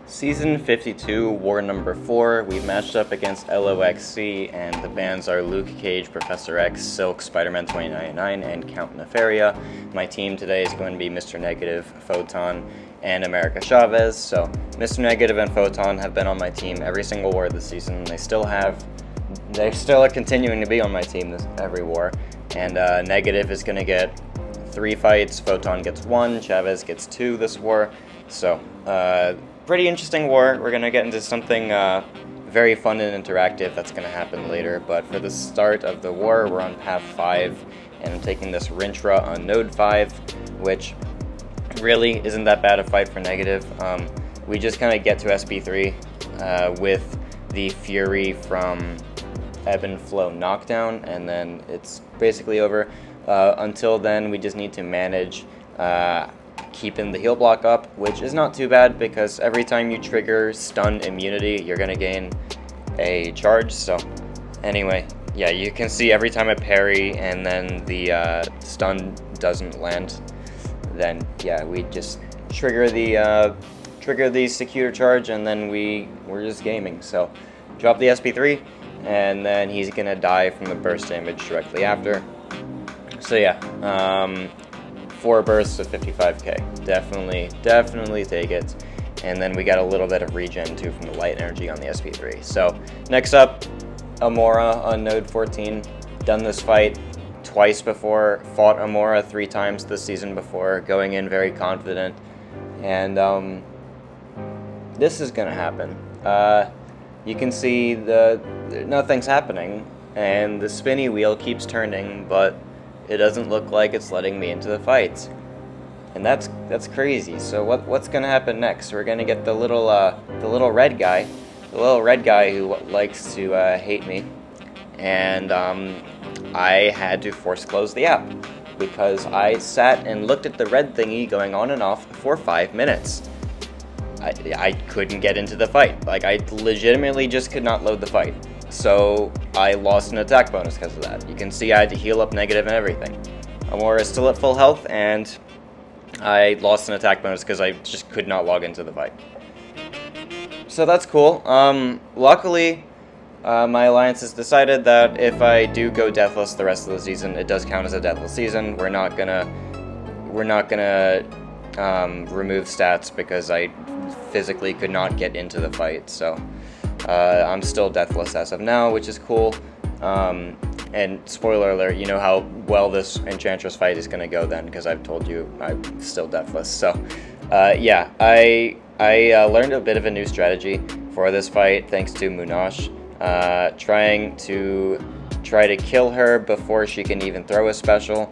Season 52, War number 4, we matched up against LOXC, and the bands are Luke Cage, Professor X, Silk, Spider-Man 2099, and Count Nefaria. My team today is going to be Mr. Negative, Photon, and America Chavez. So, Mr. Negative and Photon have been on my team every single war this season. They still are continuing to be on my team every war. And Negative is going to get 3 fights, Photon gets 1, Chavez gets 2 this war. So, pretty interesting war. We're going to get into something very fun and interactive that's going to happen later. But for the start of the war, we're on path 5, and I'm taking this Rintrah on node 5, which really isn't that bad a fight for Negative. We just kind of get to SP3 with the Fury from Ebb and Flow knockdown, and then it's basically over. Until then, we just need to manage keeping the heal block up, which is not too bad because every time you trigger stun immunity, you're going to gain a charge. So anyway, yeah, you can see every time I parry and then the stun doesn't land, then yeah, we just trigger the secure charge, and then we're just gaming. So drop the SP3, and then he's going to die from the burst damage directly after. So yeah, 4 bursts of 55k. Definitely take it. And then we got a little bit of regen too from the light energy on the SP3. So next up, Amora on node 14. Done this fight twice before. Fought Amora 3 times this season before. Going in very confident. And this is gonna happen. You can see nothing's happening, and the spinny wheel keeps turning, but it doesn't look like it's letting me into the fight, and that's crazy. So what's gonna happen next? We're gonna get the little red guy, who likes to hate me, and I had to force close the app because I sat and looked at the red thingy going on and off for 5 minutes. I couldn't get into the fight. Like, I legitimately just could not load the fight. So I lost an attack bonus because of that. You can see I had to heal up Negative and everything. Amora is still at full health, and I lost an attack bonus because I just could not log into the fight. So that's cool. Luckily, my alliance has decided that if I do go deathless the rest of the season, it does count as a deathless season. We're not gonna remove stats because I physically could not get into the fight. So I'm still deathless as of now, which is cool. And spoiler alert, you know how well this Enchantress fight is going to go then, because I've told you I'm still deathless. So yeah, I learned a bit of a new strategy for this fight thanks to Munash, trying to kill her before she can even throw a special.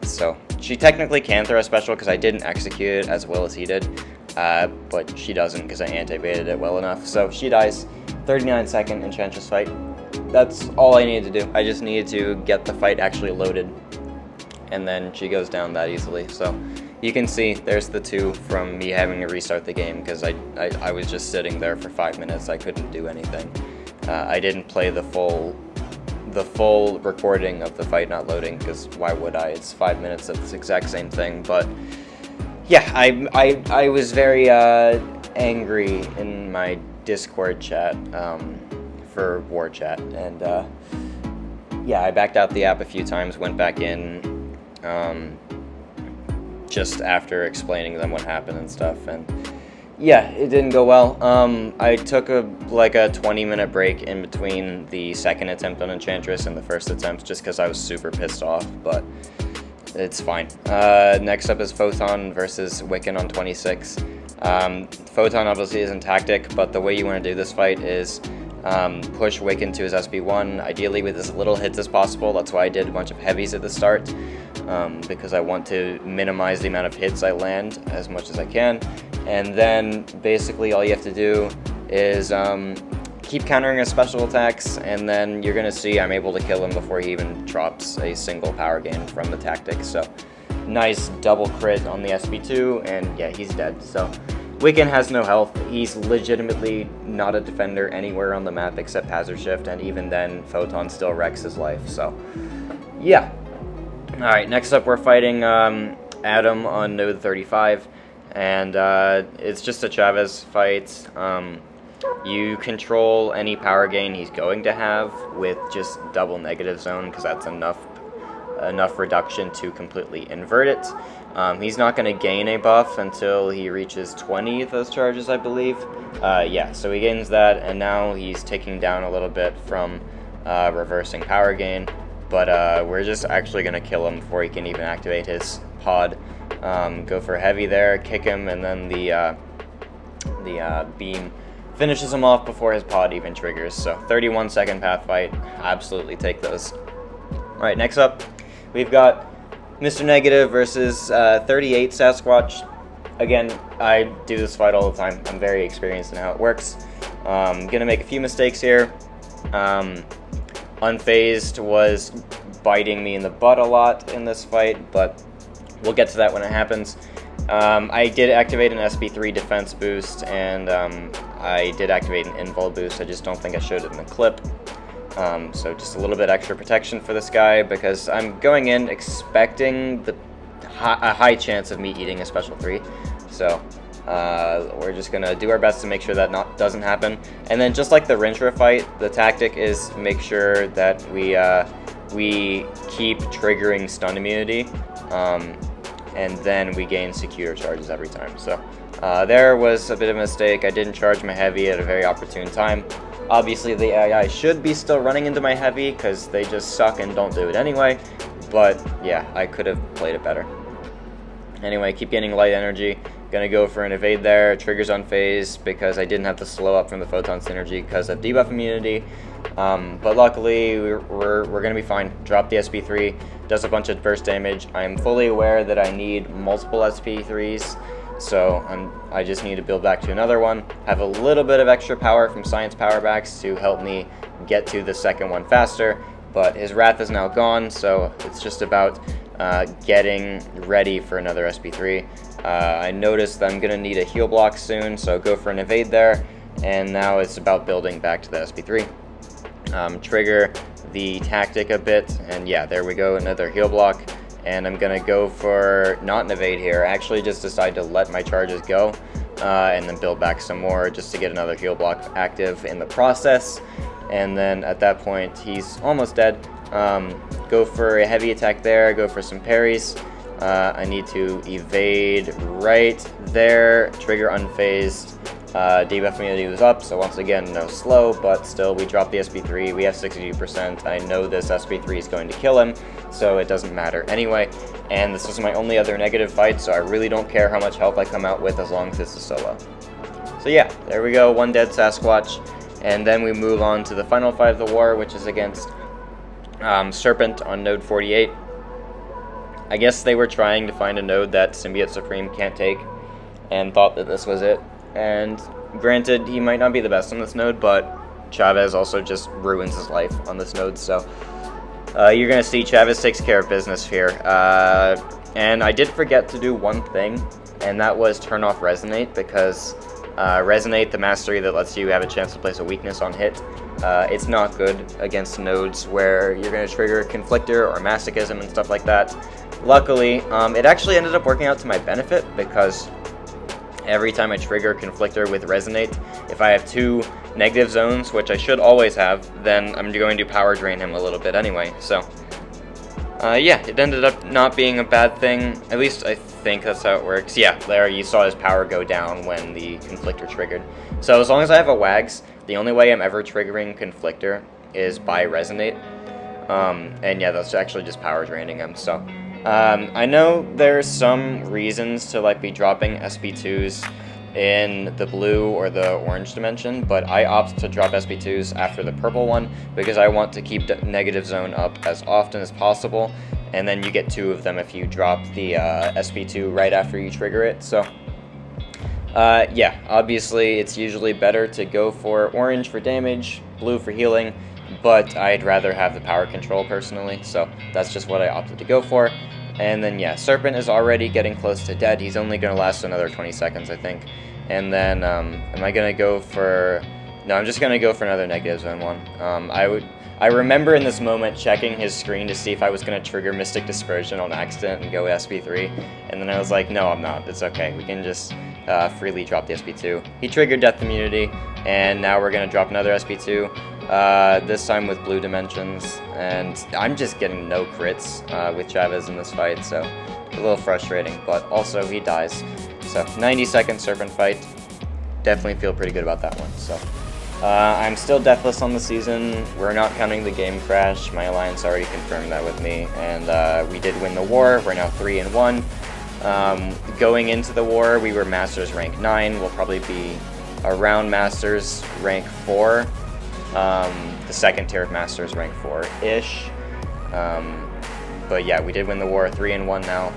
So she technically can throw a special because I didn't execute it as well as he did. But she doesn't because I anti-baited it well enough. So she dies. 39-second Enchantress fight. That's all I needed to do. I just needed to get the fight actually loaded, and then she goes down that easily. So you can see there's the 2 from me having to restart the game because I was just sitting there for 5 minutes. I couldn't do anything. I didn't play the full recording of the fight not loading because why would I? It's 5 minutes of this exact same thing. But yeah, I was very angry in my Discord chat for war chat, and yeah, I backed out the app a few times, went back in just after explaining them what happened and stuff, and yeah, it didn't go well. I took a 20-minute break in between the second attempt on Enchantress and the first attempt just because I was super pissed off, but it's fine. Next up is Photon versus Wiccan on 26. Photon obviously isn't tactic, but the way you want to do this fight is push Wiccan to his SB1, ideally with as little hits as possible. That's why I did a bunch of heavies at the start, because I want to minimize the amount of hits I land as much as I can. And then basically all you have to do is keep countering his special attacks, and then you're going to see I'm able to kill him before he even drops a single power gain from the tactic. So nice double crit on the SB2, and yeah, he's dead. So Wiccan has no health. He's legitimately not a defender anywhere on the map except Hazard Shift, and even then, Photon still wrecks his life. So yeah. Alright, next up we're fighting Adam on node 35. and it's just a Chavez fight. You control any power gain he's going to have with just double negative zone, because that's enough reduction to completely invert it. He's not going to gain a buff until he reaches 20 of those charges, I believe. Yeah, so he gains that, and now he's taking down a little bit from reversing power gain, but we're just actually going to kill him before he can even activate his pod. Go for heavy there, kick him, and then the beam finishes him off before his pod even triggers. So 31-second path fight, absolutely take those. Alright, next up, we've got Mr. Negative versus 38 Sasquatch. Again, I do this fight all the time. I'm very experienced in how it works. Gonna make a few mistakes here. Unfazed was biting me in the butt a lot in this fight, but we'll get to that when it happens. I did activate an SP3 defense boost, and I did activate an invul boost. I just don't think I showed it in the clip. So just a little bit extra protection for this guy, because I'm going in expecting a high chance of me eating a special 3. So we're just going to do our best to make sure that doesn't happen. And then just like the Rintrah fight, the tactic is make sure that we keep triggering stun immunity, and then we gain secure charges every time. So there was a bit of a mistake. I didn't charge my heavy at a very opportune time. Obviously, the AI should be still running into my heavy, because they just suck and don't do it anyway. But yeah, I could have played it better. Anyway, keep gaining light energy. Gonna go for an evade there. Triggers unfazed because I didn't have to slow up from the Photon synergy because of debuff immunity. But luckily, we're gonna be fine. Drop the SP3. Does a bunch of burst damage. I am fully aware that I need multiple SP3s. So I just need to build back to another one. Have a little bit of extra power from Science Powerbacks to help me get to the second one faster. But his Wrath is now gone, so it's just about getting ready for another SP3. I noticed that I'm going to need a heal block soon, so go for an evade there. And now it's about building back to the SP3. Trigger the tactic a bit, and yeah, there we go, another heal block. And I'm going to go for not an evade here. I actually just decided to let my charges go and then build back some more just to get another heal block active in the process. And then at that point, he's almost dead. Go for a heavy attack there, go for some parries. I need to evade right there, trigger unfazed. Debuff immunity was up, so once again, no slow, but still, we dropped the SP3. We have 62%. I know this SP3 is going to kill him, so it doesn't matter anyway. And this was my only other negative fight, so I really don't care how much health I come out with as long as it's a solo. So yeah, there we go, one dead Sasquatch. And then we move on to the final fight of the war, which is against Serpent on node 48. I guess they were trying to find a node that Symbiote Supreme can't take, and thought that this was it. And granted, he might not be the best on this node, but Chavez also just ruins his life on this node, so you're going to see Chavez takes care of business here. And I did forget to do one thing, and that was turn off Resonate, because Resonate, the mastery that lets you have a chance to place a weakness on hit, it's not good against nodes where you're going to trigger Conflictor or Masochism and stuff like that. Luckily, it actually ended up working out to my benefit, because every time I trigger Conflictor with Resonate, if I have 2 negative zones, which I should always have, then I'm going to power drain him a little bit anyway. So, yeah, it ended up not being a bad thing. At least I think that's how it works. Yeah, there you saw his power go down when the Conflictor triggered. So as long as I have a Wags, the only way I'm ever triggering Conflictor is by Resonate. And yeah, that's actually just power draining him, so... I know there's some reasons to like be dropping SP2s in the blue or the orange dimension, but I opt to drop SP2s after the purple one because I want to keep the negative zone up as often as possible, and then you get 2 of them if you drop the SP2 right after you trigger it. So yeah, obviously it's usually better to go for orange for damage, blue for healing, but I'd rather have the power control personally, so that's just what I opted to go for. And then yeah, Serpent is already getting close to dead. He's only going to last another 20 seconds, I think. And then am I going to go for No, I'm just gonna go for another negative zone one. I remember in this moment checking his screen to see if I was gonna trigger Mystic Dispersion on accident and go SP3, and then I was like, no, I'm not. It's okay. We can just freely drop the SP2. He triggered Death Immunity, and now we're gonna drop another SP2. This time with blue dimensions, and I'm just getting no crits with Chavez in this fight, so a little frustrating. But also he dies. So 90-second Serpent fight. Definitely feel pretty good about that one. So. I'm still deathless on the season. We're not counting the game crash. My alliance already confirmed that with me, and we did win the war. We're now 3-1. Going into the war, we were Masters rank 9. We'll probably be around Masters rank 4. The second tier of Masters rank 4-ish. But yeah, we did win the war, 3-1 now.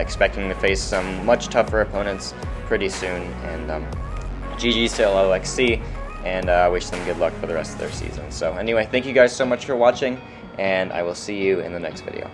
Expecting to face some much tougher opponents pretty soon, and GG's to LOXC. And wish them good luck for the rest of their season. So anyway, thank you guys so much for watching, and I will see you in the next video.